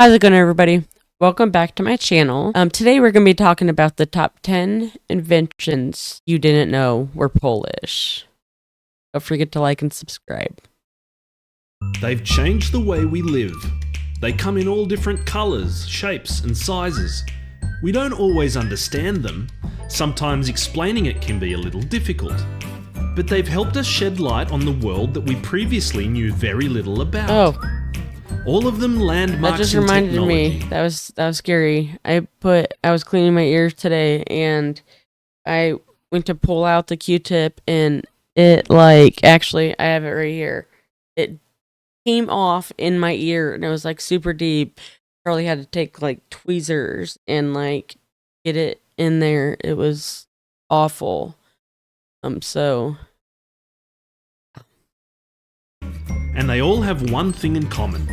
How's it going, everybody? Welcome back to my channel. Today we're going to be talking about the top 10 inventions you didn't know were Polish. Don't forget to like and subscribe. They've changed the way we live. They come in all different colours, shapes and sizes. We don't always understand them. Sometimes explaining it can be a little difficult. But they've helped us shed light on the world that we previously knew very little about. Oh, all of them landmarks that just in reminded technology. me. That was scary. I was cleaning my ears today and I went to pull out the Q-tip and it actually I have it right here. It came off in my ear and it was like super deep. Probably had to take like tweezers and like get it in there. It was awful. So And they all have one thing in common.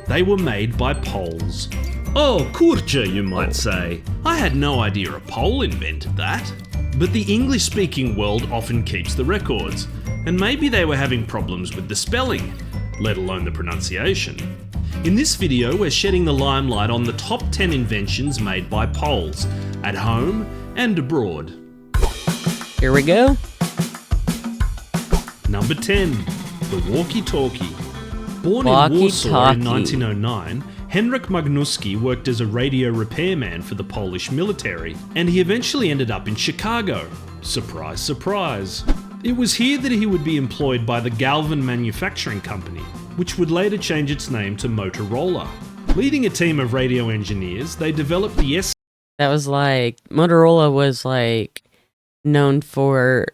They were made by Poles. Oh, kurczę, you might say. I had no idea a Pole invented that. But the English-speaking world often keeps the records, and maybe they were having problems with the spelling, let alone the pronunciation. In this video, we're shedding the limelight on the top 10 inventions made by Poles, at home and abroad. here we go. Number 10. The Walkie Talkie. Born in Walkie Warsaw in Talkie. 1909, Henryk Magnuski worked as a radio repairman for the Polish military, and he eventually ended up in Chicago. Surprise, surprise. It was here that he would be employed by the Galvin Manufacturing Company, which would later change its name to Motorola. Leading a team of radio engineers, they developed the That was like Motorola was like known for.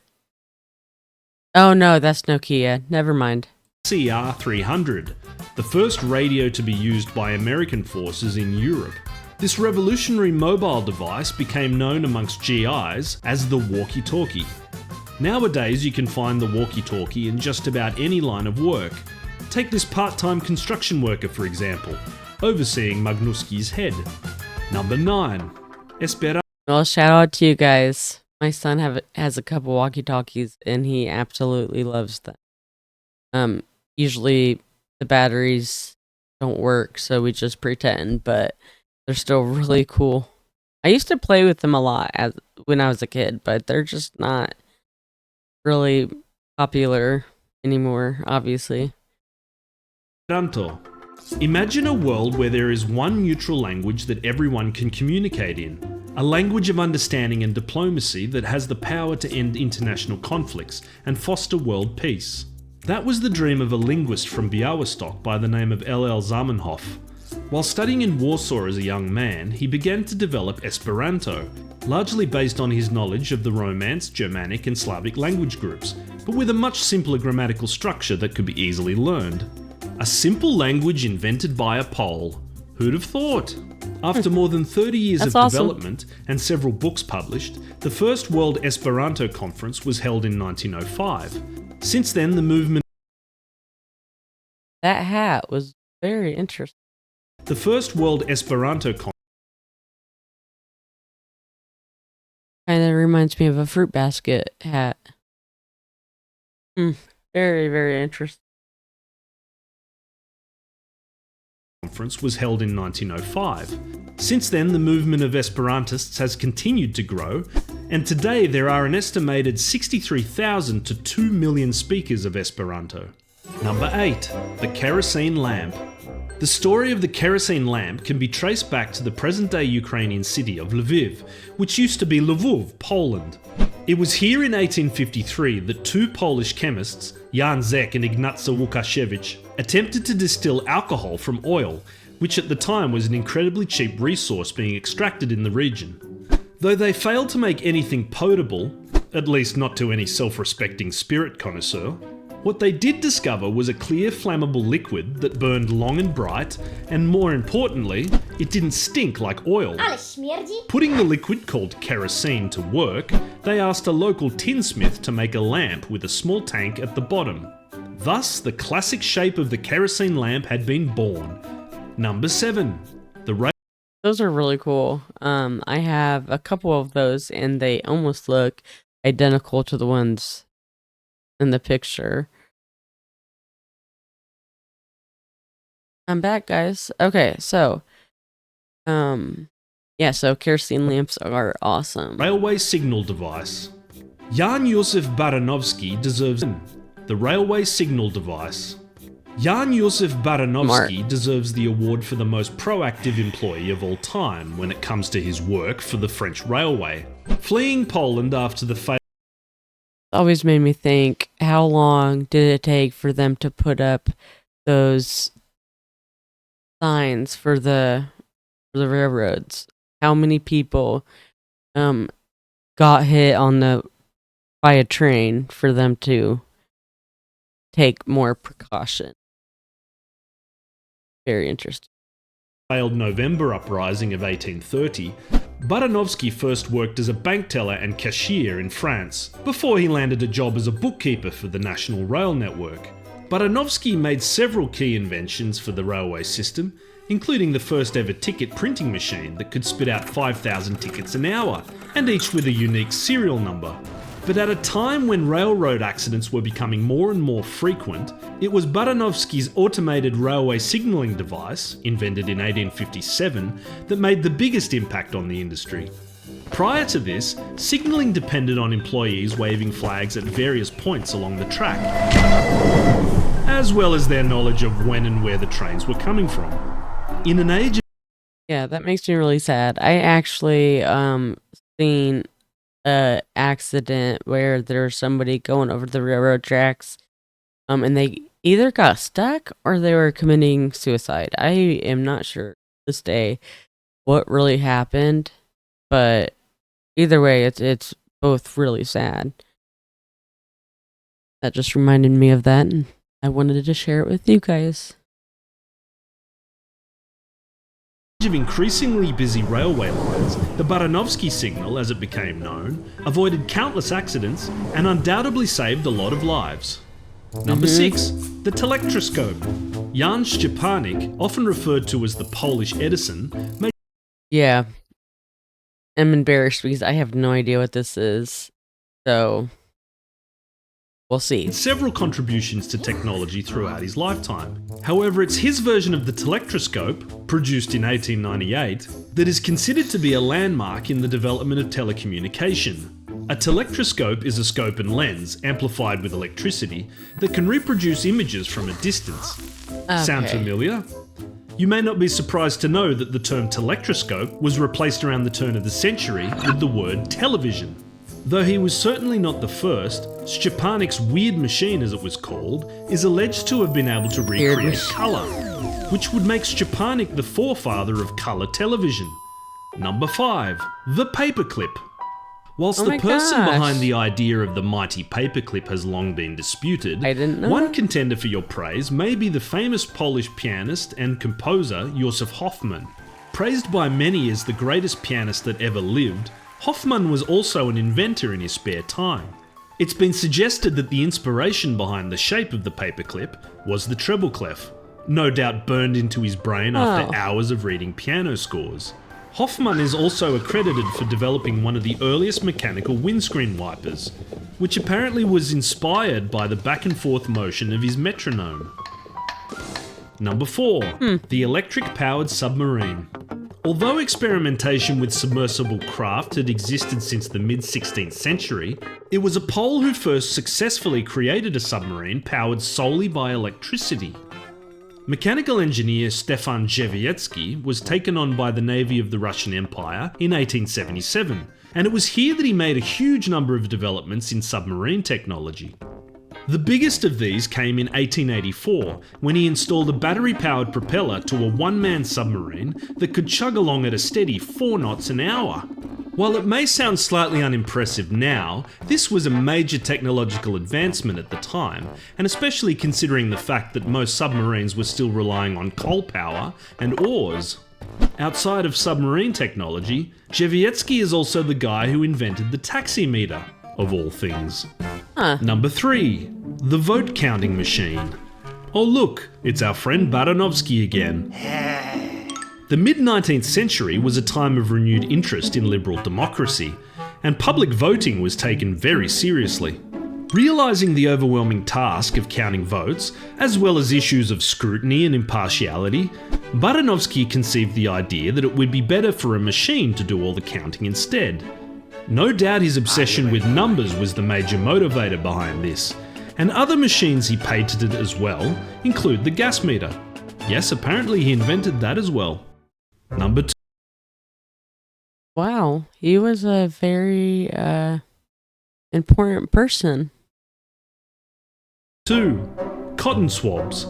Oh no, that's Nokia. Never mind. CR300, the first radio to be used by American forces in Europe. This revolutionary mobile device became known amongst GIs as the Walkie Talkie. Nowadays you can find the Walkie Talkie in just about any line of work. Take this part-time construction worker for example, overseeing Magnuski's head. Number 9. Esperanto. Well, shout out to you guys. My son has a couple walkie-talkies and he absolutely loves them. Usually the batteries don't work, so we just pretend, but they're still really cool. I used to play with them a lot when I was a kid, but they're just not really popular anymore, obviously. Imagine a world where there is one neutral language that everyone can communicate in. A language of understanding and diplomacy that has the power to end international conflicts and foster world peace. That was the dream of a linguist from Białystok by the name of L.L. Zamenhof. While studying in Warsaw as a young man, he began to develop Esperanto, largely based on his knowledge of the Romance, Germanic and Slavic language groups, but with a much simpler grammatical structure that could be easily learned. A simple language invented by a Pole. Who'd have thought? After more than 30 years That's of awesome. development and several books published, the first World Esperanto Conference was held in 1905. Since then, the movement. That hat was very interesting. The first World Esperanto Conference. Kind of reminds me of a fruit basket hat. Very, very interesting. Was held in 1905. Since then, the movement of Esperantists has continued to grow, and today there are an estimated 63,000 to 2 million speakers of Esperanto. Number 8. The Kerosene Lamp. The story of the kerosene lamp can be traced back to the present-day Ukrainian city of Lviv, which used to be Lwów, Poland. It was here in 1853 that two Polish chemists, Jan Zek and Ignacy Łukasiewicz, attempted to distill alcohol from oil, which at the time was an incredibly cheap resource being extracted in the region. Though they failed to make anything potable, at least not to any self-respecting spirit connoisseur, what they did discover was a clear flammable liquid that burned long and bright, and more importantly, it didn't stink like oil. Ale śmierdzi. Putting the liquid called kerosene to work, they asked a local tinsmith to make a lamp with a small tank at the bottom. Thus, the classic shape of the kerosene lamp had been born. Number 7. Those are really cool. I have a couple of those and they almost look identical to the ones in the picture. I'm back, guys. Okay, so, yeah, so kerosene lamps are awesome. Railway signal device. Jan Josef Baranovsky deserves the railway signal device. Jan Josef Baranovsky deserves the award for the most proactive employee of all time when it comes to his work for the French railway. Fleeing Poland after the failure Always made me think, how long did it take for them to put up those signs for the railroads? How many people got hit by a train for them to take more precaution? Very interesting. failed November uprising of 1830, Baranovsky first worked as a bank teller and cashier in France, before he landed a job as a bookkeeper for the National Rail Network. Baranovsky made several key inventions for the railway system, including the first ever ticket printing machine that could spit out 5,000 tickets an hour, and each with a unique serial number. But at a time when railroad accidents were becoming more and more frequent, it was Baranovsky's automated railway signalling device, invented in 1857, that made the biggest impact on the industry. Prior to this, signalling depended on employees waving flags at various points along the track, as well as their knowledge of when and where the trains were coming from. In an age of Yeah, that makes me really sad. I actually seen a accident where there's somebody going over the railroad tracks, and they either got stuck or they were committing suicide. I am not sure to this day what really happened, but either way, it's both really sad. That just reminded me of that, and I wanted to share it with you guys. of increasingly busy railway lines, the Baranovsky signal, as it became known, avoided countless accidents and undoubtedly saved a lot of lives. Number 6. The Telectroscope. Jan Szczepanik, often referred to as the Polish Edison, made Yeah, I'm embarrassed because I have no idea what this is, so we'll see. several contributions to technology throughout his lifetime. However, it's his version of the Telectroscope, produced in 1898, that is considered to be a landmark in the development of telecommunication. A telectroscope is a scope and lens, amplified with electricity, that can reproduce images from a distance. Sound familiar? You may not be surprised to know that the term telectroscope was replaced around the turn of the century with the word television. Though he was certainly not the first, Szczepanik's weird machine, as it was called, is alleged to have been able to recreate colour, which would make Szczepanik the forefather of colour television. Number 5. The Paperclip. Whilst the person behind the idea of the mighty paperclip has long been disputed, one contender for your praise may be the famous Polish pianist and composer Józef Hoffmann. Praised by many as the greatest pianist that ever lived, Hoffmann was also an inventor in his spare time. It's been suggested that the inspiration behind the shape of the paperclip was the treble clef, no doubt burned into his brain after hours of reading piano scores. Hoffmann is also accredited for developing one of the earliest mechanical windscreen wipers, which apparently was inspired by the back and forth motion of his metronome. Number 4. The electric-powered submarine. Although experimentation with submersible craft had existed since the mid-16th century, it was a Pole who first successfully created a submarine powered solely by electricity. Mechanical engineer Stefan Drzewiecki was taken on by the Navy of the Russian Empire in 1877, and it was here that he made a huge number of developments in submarine technology. The biggest of these came in 1884, when he installed a battery-powered propeller to a one-man submarine that could chug along at a steady 4 knots an hour. While it may sound slightly unimpressive now, this was a major technological advancement at the time, and especially considering the fact that most submarines were still relying on coal power and oars. Outside of submarine technology, Drzewiecki is also the guy who invented the taximeter, of all things. Number 3. The vote counting machine. Oh look, it's our friend Baranovsky again. The mid-19th century was a time of renewed interest in liberal democracy, and public voting was taken very seriously. Realising the overwhelming task of counting votes, as well as issues of scrutiny and impartiality, Baranovsky conceived the idea that it would be better for a machine to do all the counting instead. No doubt his obsession with numbers was the major motivator behind this, and other machines he patented as well include the gas meter. Yes, apparently he invented that as well. Number 2. Wow, he was a very important person. 2. Cotton swabs.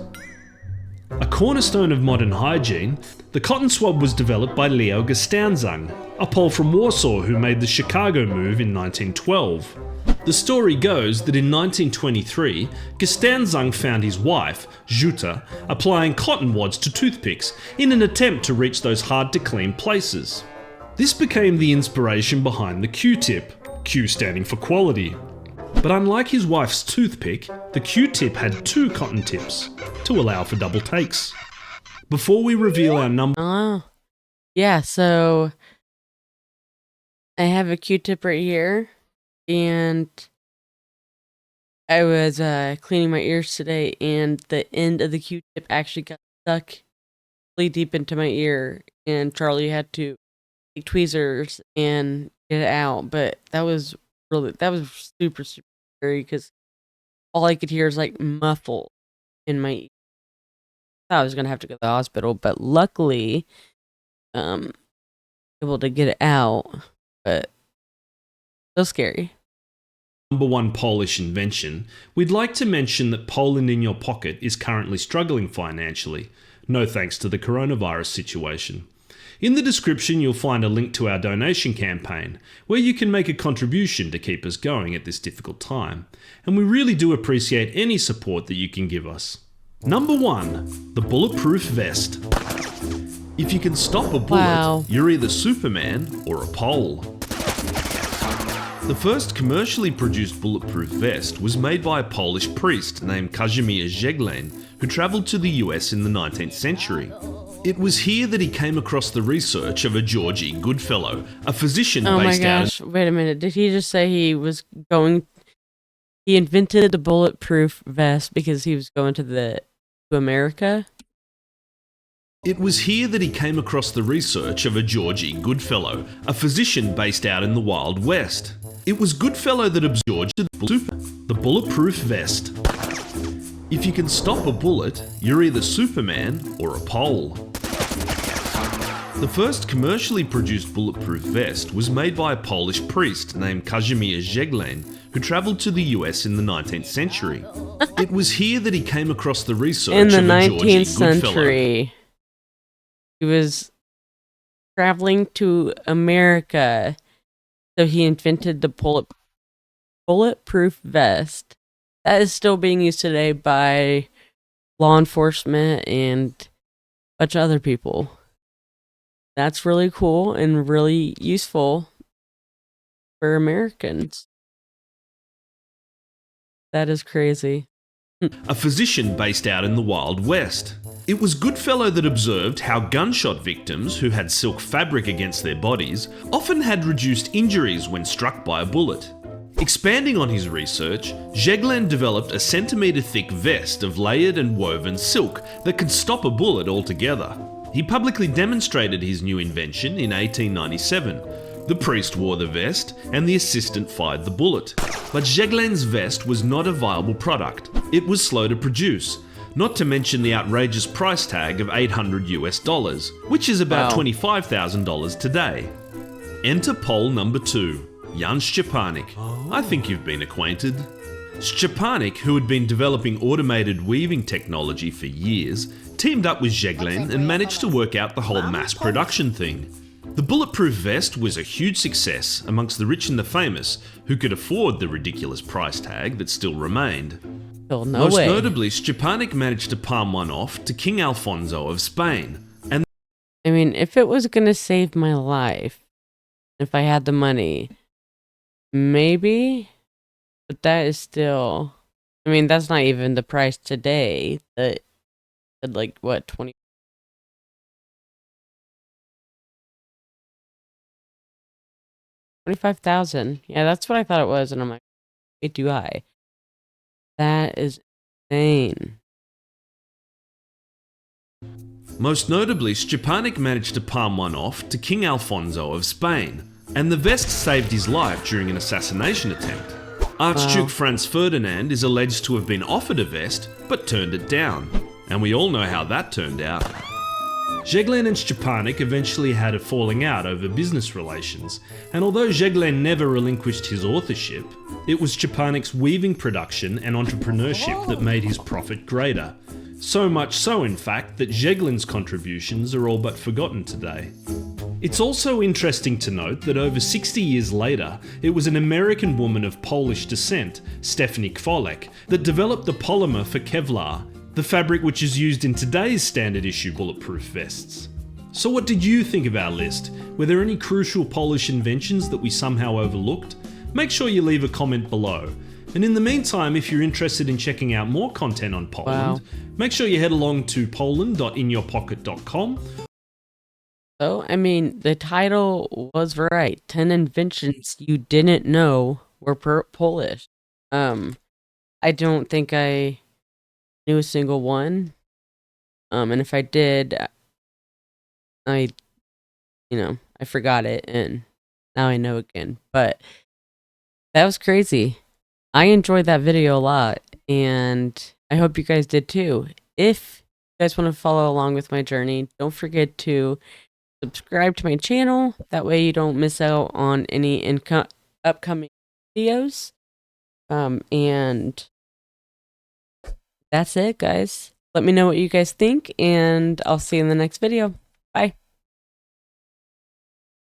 A cornerstone of modern hygiene, the cotton swab was developed by Leo Gestanzang, a Pole from Warsaw who made the Chicago move in 1912. The story goes that in 1923, Gestanzang found his wife, Jutta, applying cotton wads to toothpicks in an attempt to reach those hard-to-clean places. This became the inspiration behind the Q-tip, Q standing for quality. But unlike his wife's toothpick, the Q-tip had 2 cotton tips to allow for double takes. Before we reveal our number... Oh, yeah, so I have a Q-tip right here, and I was cleaning my ears today, and the end of the Q-tip actually got stuck really deep into my ear, and Charlie had to take tweezers and get it out, but that was super scary because all I could hear is like muffled in my ear. I thought I was gonna have to go to the hospital, but luckily, able to get it out, but so scary. Number 1 Polish invention, we'd like to mention that Poland in your pocket is currently struggling financially, no thanks to the coronavirus situation. In the description you'll find a link to our donation campaign, where you can make a contribution to keep us going at this difficult time, and we really do appreciate any support that you can give us. Number 1, the bulletproof vest. If you can stop a bullet, You're either Superman or a Pole. The first commercially produced bulletproof vest was made by a Polish priest named Kazimierz Zeglen, who travelled to the US in the 19th century. It was here that he came across the research of a George E. Goodfellow, a physician based out... Oh my gosh, wait a minute. Did he just say he invented the bulletproof vest because he was going to America? It was here that he came across the research of a George E. Goodfellow, a physician based out in the Wild West. It was Goodfellow that absorbed the bulletproof vest. If you can stop a bullet, you're either Superman or a Pole. The first commercially produced bulletproof vest was made by a Polish priest named Kazimierz Zeglen, who travelled to the US in the 19th century. It was here that he came across the research in the of a George E. 19th century. He was traveling to America, so he invented the bulletproof vest. That is still being used today by law enforcement and a bunch of other people. That's really cool and really useful for Americans. That is crazy. A physician based out in the Wild West. It was Goodfellow that observed how gunshot victims who had silk fabric against their bodies often had reduced injuries when struck by a bullet. Expanding on his research, Zeglen developed a centimetre-thick vest of layered and woven silk that could stop a bullet altogether. He publicly demonstrated his new invention in 1897. The priest wore the vest and the assistant fired the bullet. But Zeglen's vest was not a viable product. It was slow to produce, not to mention the outrageous price tag of $800 US, which is about $25,000 today. Enter Pole number 2. Jan Szczepanik. I think you've been acquainted. Szczepanik, who had been developing automated weaving technology for years, teamed up with Zeglen and managed to work out the whole mass production thing. The bulletproof vest was a huge success amongst the rich and the famous, who could afford the ridiculous price tag that still remained. Most notably, Szczepanik managed to palm one off to King Alfonso of Spain. And I mean, if it was going to save my life, if I had the money, maybe, but that is still, I mean, that's not even the price today. That, like, what, 25,000? Yeah, that's what I thought it was, and I'm like, way too high. That is insane. Most notably, Stepanek managed to palm one off to King Alfonso of Spain, and the vest saved his life during an assassination attempt. Archduke Franz Ferdinand is alleged to have been offered a vest, but turned it down, and we all know how that turned out. Jeglen and Stepanek eventually had a falling out over business relations, and although Jeglen never relinquished his authorship, it was Stepanek's weaving production and entrepreneurship that made his profit greater. So much so, in fact, that Jeglen's contributions are all but forgotten today. It's also interesting to note that over 60 years later, it was an American woman of Polish descent, Stephanie Kwolek, that developed the polymer for Kevlar, the fabric which is used in today's standard issue bulletproof vests. So what did you think of our list? Were there any crucial Polish inventions that we somehow overlooked? Make sure you leave a comment below. And in the meantime, if you're interested in checking out more content on Poland, make sure you head along to poland.inyourpocket.com. So, I mean, the title was right. 10 inventions you didn't know were Polish. I don't think I knew a single one. And if I did, I forgot it, and now I know again. But that was crazy. I enjoyed that video a lot, and I hope you guys did too. If you guys want to follow along with my journey, don't forget to subscribe to my channel. That way you don't miss out on any upcoming videos. And that's it, guys. Let me know what you guys think, and I'll see you in the next video. Bye.